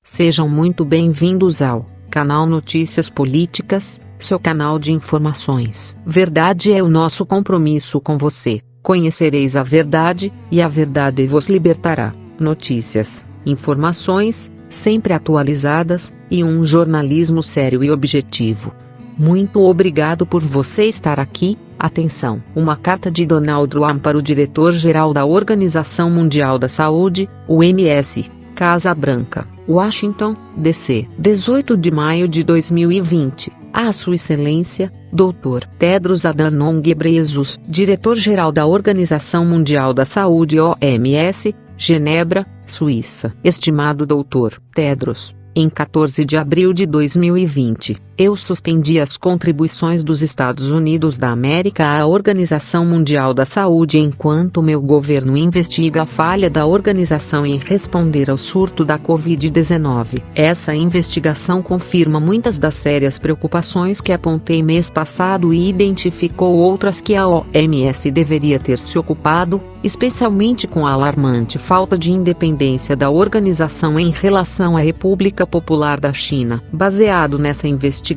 Sejam muito bem-vindos ao canal Notícias Políticas, seu canal de informações. Verdade é o nosso compromisso com você. Conhecereis a verdade, e a verdade vos libertará. Notícias, informações, sempre atualizadas, e um jornalismo sério e objetivo. Muito obrigado por você estar aqui. Atenção! Uma carta de Donald Trump para o diretor-geral da Organização Mundial da Saúde, OMS, Casa Branca, Washington, D.C. 18 de maio de 2020. A Sua Excelência, Dr. Tedros Adhanom Ghebreyesus, diretor-geral da Organização Mundial da Saúde OMS, Genebra, Suíça. Estimado Dr. Tedros, em 14 de abril de 2020, eu suspendi as contribuições dos Estados Unidos da América à Organização Mundial da Saúde enquanto meu governo investiga a falha da organização em responder ao surto da Covid-19. Essa investigação confirma muitas das sérias preocupações que apontei mês passado e identificou outras que a OMS deveria ter se ocupado, especialmente com a alarmante falta de independência da organização em relação à República Popular da China. Baseado nessa investigação,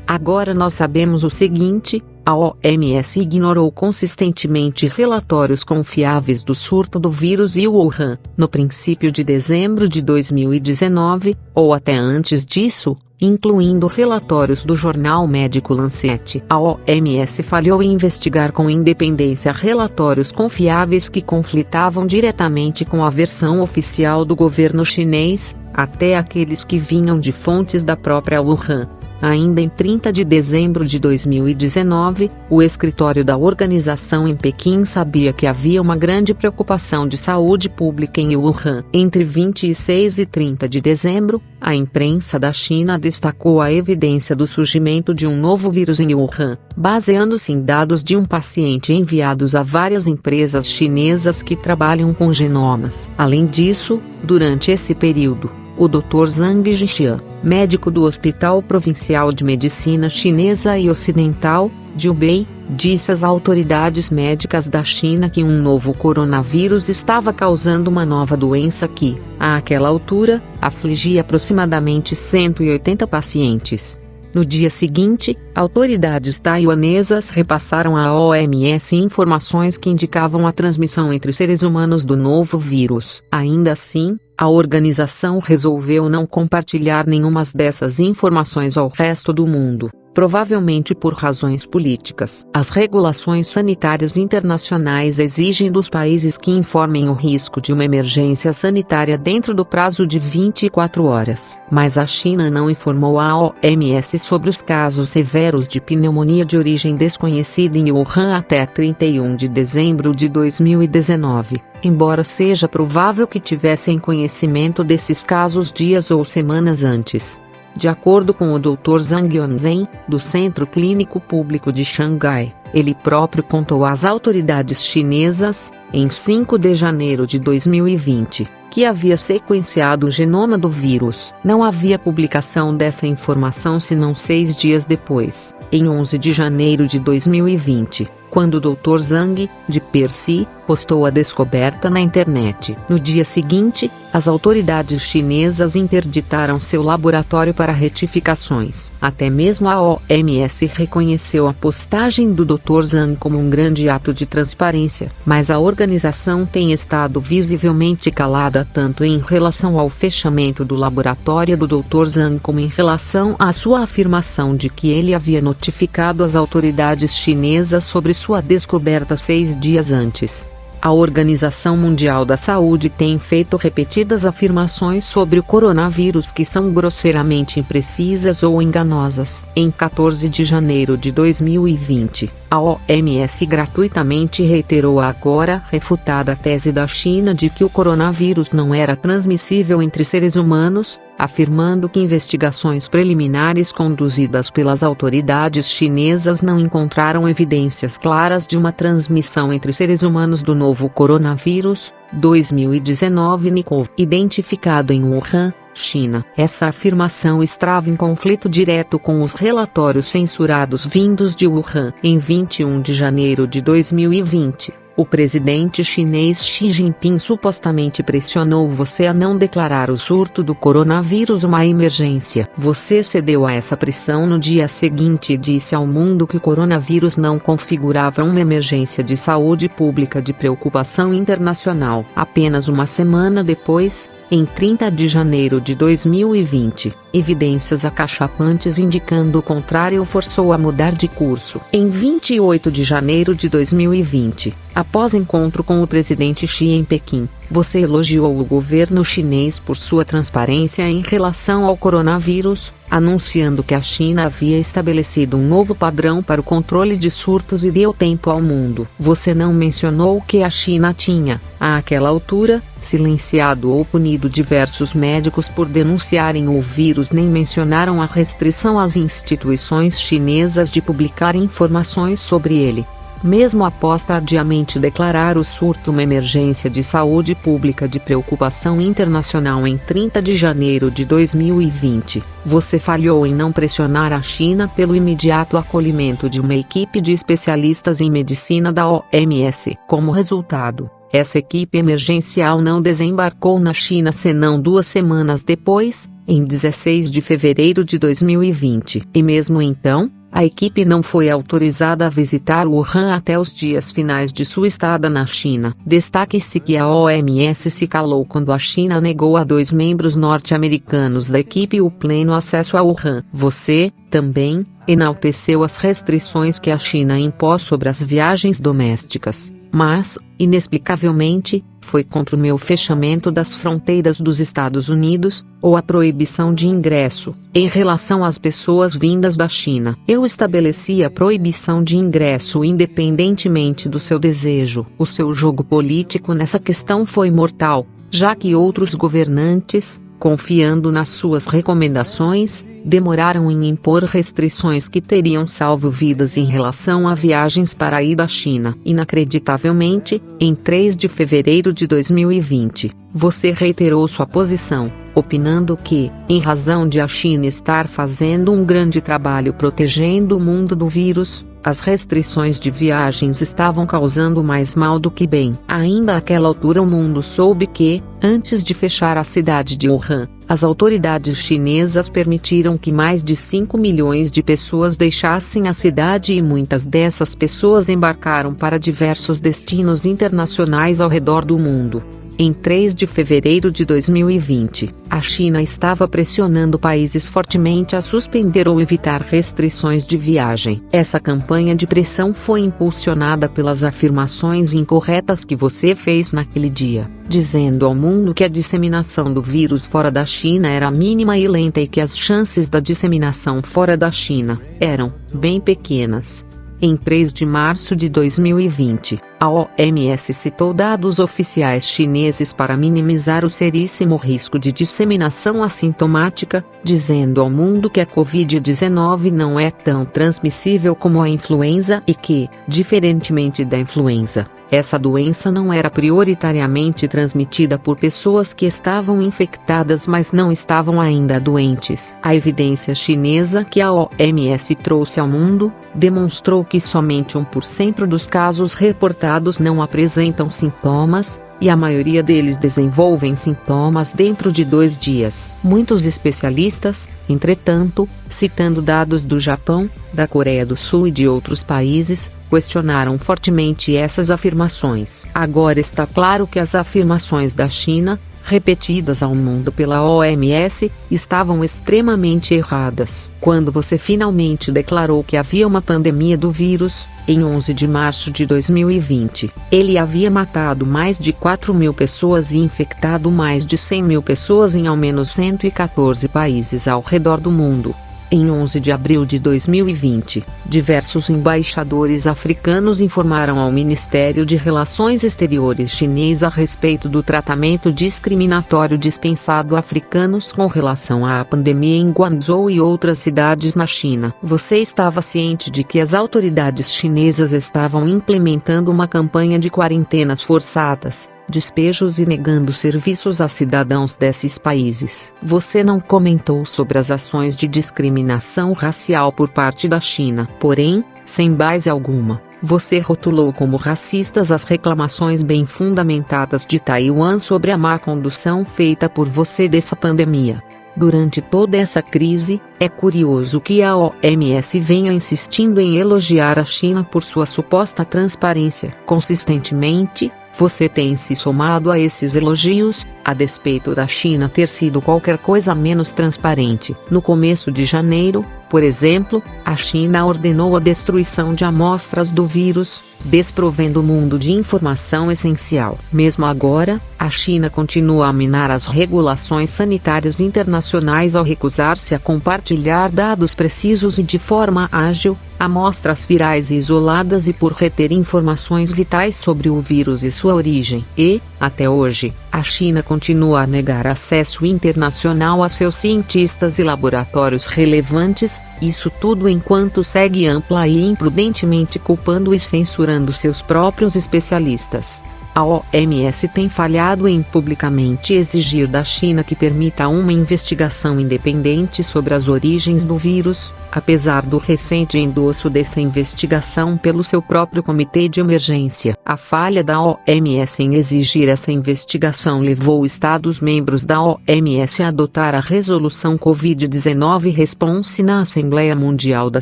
agora nós sabemos o seguinte: a OMS ignorou consistentemente relatórios confiáveis do surto do vírus em Wuhan, no princípio de dezembro de 2019, ou até antes disso, incluindo relatórios do jornal médico Lancet. A OMS falhou em investigar com independência relatórios confiáveis que conflitavam diretamente com a versão oficial do governo chinês, até aqueles que vinham de fontes da própria Wuhan. Ainda em 30 de dezembro de 2019, o escritório da organização em Pequim sabia que havia uma grande preocupação de saúde pública em Wuhan. Entre 26 e 30 de dezembro, a imprensa da China destacou a evidência do surgimento de um novo vírus em Wuhan, baseando-se em dados de um paciente enviados a várias empresas chinesas que trabalham com genomas. Além disso, durante esse período, o Dr. Zhang Jixian, médico do Hospital Provincial de Medicina Chinesa e Ocidental, de Hubei, disse às autoridades médicas da China que um novo coronavírus estava causando uma nova doença que, àquela altura, afligia aproximadamente 180 pacientes. No dia seguinte, autoridades taiwanesas repassaram à OMS informações que indicavam a transmissão entre seres humanos do novo vírus. Ainda assim, a organização resolveu não compartilhar nenhuma dessas informações ao resto do mundo, provavelmente por razões políticas. As regulações sanitárias internacionais exigem dos países que informem o risco de uma emergência sanitária dentro do prazo de 24 horas. Mas a China não informou a OMS sobre os casos severos de pneumonia de origem desconhecida em Wuhan até 31 de dezembro de 2019. Embora seja provável que tivessem conhecimento desses casos dias ou semanas antes. De acordo com o Dr. Zhang Yuanzhen, do Centro Clínico Público de Xangai, ele próprio contou às autoridades chinesas, em 5 de janeiro de 2020, que havia sequenciado o genoma do vírus. Não havia publicação dessa informação senão 6 dias depois, em 11 de janeiro de 2020. Quando o Dr. Zhang, de Percy, postou a descoberta na internet. No dia seguinte, as autoridades chinesas interditaram seu laboratório para retificações. Até mesmo a OMS reconheceu a postagem do Dr. Zhang como um grande ato de transparência, mas a organização tem estado visivelmente calada tanto em relação ao fechamento do laboratório do Dr. Zhang como em relação à sua afirmação de que ele havia notificado as autoridades chinesas sobre sua descoberta 6 dias antes. A Organização Mundial da Saúde tem feito repetidas afirmações sobre o coronavírus que são grosseiramente imprecisas ou enganosas. Em 14 de janeiro de 2020, a OMS gratuitamente reiterou a agora refutada tese da China de que o coronavírus não era transmissível entre seres humanos, afirmando que investigações preliminares conduzidas pelas autoridades chinesas não encontraram evidências claras de uma transmissão entre seres humanos do novo coronavírus, 2019-nCoV, identificado em Wuhan, China. Essa afirmação estava em conflito direto com os relatórios censurados vindos de Wuhan. Em 21 de janeiro de 2020, O presidente chinês Xi Jinping supostamente pressionou você a não declarar o surto do coronavírus uma emergência. Você cedeu a essa pressão no dia seguinte e disse ao mundo que o coronavírus não configurava uma emergência de saúde pública de preocupação internacional. Apenas uma semana depois, em 30 de janeiro de 2020, evidências acachapantes indicando o contrário o forçou a mudar de curso. Em 28 de janeiro de 2020, após encontro com o presidente Xi em Pequim, você elogiou o governo chinês por sua transparência em relação ao coronavírus, anunciando que a China havia estabelecido um novo padrão para o controle de surtos e deu tempo ao mundo. Você não mencionou que a China tinha, àquela altura, silenciado ou punido diversos médicos por denunciarem o vírus, nem mencionaram a restrição às instituições chinesas de publicar informações sobre ele. Mesmo após tardiamente declarar o surto uma emergência de saúde pública de preocupação internacional em 30 de janeiro de 2020, você falhou em não pressionar a China pelo imediato acolhimento de uma equipe de especialistas em medicina da OMS. Como resultado, essa equipe emergencial não desembarcou na China senão 2 semanas depois, em 16 de fevereiro de 2020. E mesmo então, a equipe não foi autorizada a visitar Wuhan até os dias finais de sua estada na China. Destaque-se que a OMS se calou quando a China negou a 2 membros norte-americanos da equipe o pleno acesso a Wuhan. Você, também, enalteceu as restrições que a China impôs sobre as viagens domésticas, mas, inexplicavelmente, foi contra o meu fechamento das fronteiras dos Estados Unidos, ou a proibição de ingresso. Em relação às pessoas vindas da China, eu estabeleci a proibição de ingresso independentemente do seu desejo. O seu jogo político nessa questão foi mortal, já que outros governantes, confiando nas suas recomendações, demoraram em impor restrições que teriam salvo vidas em relação a viagens para ir à China. Inacreditavelmente, em 3 de fevereiro de 2020, você reiterou sua posição, opinando que, em razão de a China estar fazendo um grande trabalho protegendo o mundo do vírus, as restrições de viagens estavam causando mais mal do que bem. Ainda àquela altura o mundo soube que, antes de fechar a cidade de Wuhan, as autoridades chinesas permitiram que mais de 5 milhões de pessoas deixassem a cidade e muitas dessas pessoas embarcaram para diversos destinos internacionais ao redor do mundo. Em 3 de fevereiro de 2020, a China estava pressionando países fortemente a suspender ou evitar restrições de viagem. Essa campanha de pressão foi impulsionada pelas afirmações incorretas que você fez naquele dia, dizendo ao mundo que a disseminação do vírus fora da China era mínima e lenta e que as chances da disseminação fora da China eram bem pequenas. Em 3 de março de 2020, a OMS citou dados oficiais chineses para minimizar o seríssimo risco de disseminação assintomática, dizendo ao mundo que a Covid-19 não é tão transmissível como a influenza e que, diferentemente da influenza, essa doença não era prioritariamente transmitida por pessoas que estavam infectadas mas não estavam ainda doentes. A evidência chinesa que a OMS trouxe ao mundo demonstrou que somente 1% dos casos reportados não apresentam sintomas, e a maioria deles desenvolvem sintomas dentro de 2 dias. Muitos especialistas, entretanto, citando dados do Japão, da Coreia do Sul e de outros países, questionaram fortemente essas afirmações. Agora está claro que as afirmações da China, repetidas ao mundo pela OMS, estavam extremamente erradas. Quando você finalmente declarou que havia uma pandemia do vírus, em 11 de março de 2020, ele havia matado mais de 4.000 pessoas e infectado mais de 100.000 pessoas em ao menos 114 países ao redor do mundo. Em 11 de abril de 2020, diversos embaixadores africanos informaram ao Ministério de Relações Exteriores chinês a respeito do tratamento discriminatório dispensado a africanos com relação à pandemia em Guangzhou e outras cidades na China. Você estava ciente de que as autoridades chinesas estavam implementando uma campanha de quarentenas forçadas, despejos e negando serviços a cidadãos desses países. Você não comentou sobre as ações de discriminação racial por parte da China. Porém, sem base alguma, Você rotulou como racistas as reclamações bem fundamentadas de Taiwan sobre a má condução feita por você dessa pandemia. Durante toda essa crise, é curioso que a OMS venha insistindo em elogiar a China por sua suposta transparência. Consistentemente, você tem se somado a esses elogios, a despeito da China ter sido qualquer coisa menos transparente. No começo de janeiro, por exemplo, a China ordenou a destruição de amostras do vírus, desprovendo o mundo de informação essencial. Mesmo agora, a China continua a minar as regulações sanitárias internacionais ao recusar-se a compartilhar dados precisos e de forma ágil, amostras virais isoladas e por reter informações vitais sobre o vírus e sua origem. E, até hoje, a China continua a negar acesso internacional a seus cientistas e laboratórios relevantes, isso tudo enquanto segue ampla e imprudentemente culpando e censurando seus próprios especialistas. A OMS tem falhado em publicamente exigir da China que permita uma investigação independente sobre as origens do vírus, apesar do recente endosso dessa investigação pelo seu próprio Comitê de Emergência. A falha da OMS em exigir essa investigação levou Estados-membros da OMS a adotar a Resolução Covid-19 Response na Assembleia Mundial da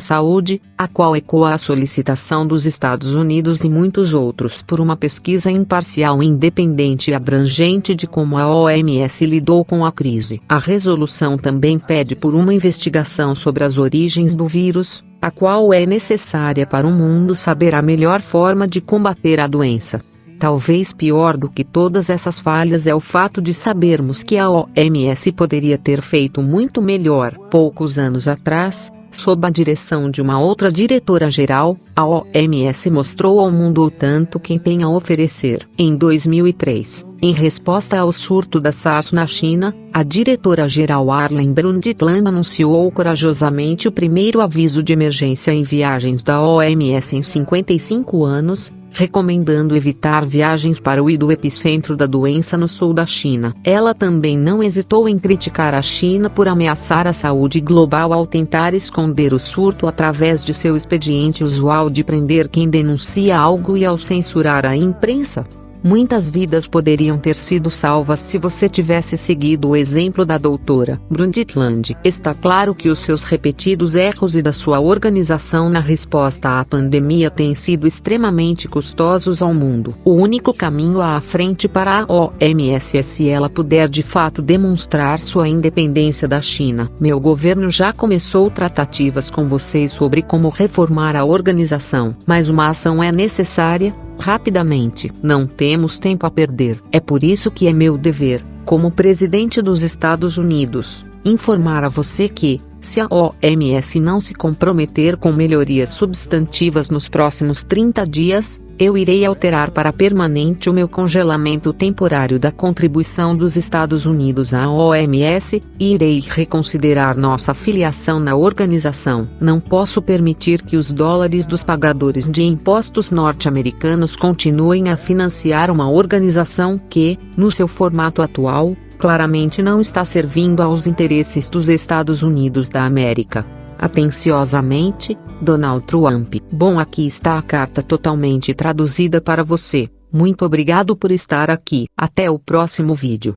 Saúde, a qual ecoa a solicitação dos Estados Unidos e muitos outros por uma pesquisa imparcial, independente e abrangente de como a OMS lidou com a crise. A resolução também pede por uma investigação sobre as origens do vírus, a qual é necessária para o mundo saber a melhor forma de combater a doença. Talvez pior do que todas essas falhas é o fato de sabermos que a OMS poderia ter feito muito melhor. Poucos anos atrás, sob a direção de uma outra diretora-geral, a OMS mostrou ao mundo o tanto que tem a oferecer. Em 2003, em resposta ao surto da SARS na China, a diretora-geral Arlen Brundtland anunciou corajosamente o primeiro aviso de emergência em viagens da OMS em 55 anos, recomendando evitar viagens para o epicentro da doença no sul da China. Ela também não hesitou em criticar a China por ameaçar a saúde global ao tentar esconder o surto através de seu expediente usual de prender quem denuncia algo e ao censurar a imprensa. Muitas vidas poderiam ter sido salvas se você tivesse seguido o exemplo da doutora Brundtland. Está claro que os seus repetidos erros e da sua organização na resposta à pandemia têm sido extremamente custosos ao mundo. O único caminho à frente para a OMS é se ela puder de fato demonstrar sua independência da China. Meu governo já começou tratativas com vocês sobre como reformar a organização, mas uma ação é necessária, rapidamente. Não temos tempo a perder. É por isso que é meu dever, como presidente dos Estados Unidos, informar a você que, se a OMS não se comprometer com melhorias substantivas nos próximos 30 dias, eu irei alterar para permanente o meu congelamento temporário da contribuição dos Estados Unidos à OMS, e irei reconsiderar nossa filiação na organização. Não posso permitir que os dólares dos pagadores de impostos norte-americanos continuem a financiar uma organização que, no seu formato atual, claramente não está servindo aos interesses dos Estados Unidos da América. Atenciosamente, Donald Trump. Bom, aqui está a carta totalmente traduzida para você. Muito obrigado por estar aqui. Até o próximo vídeo.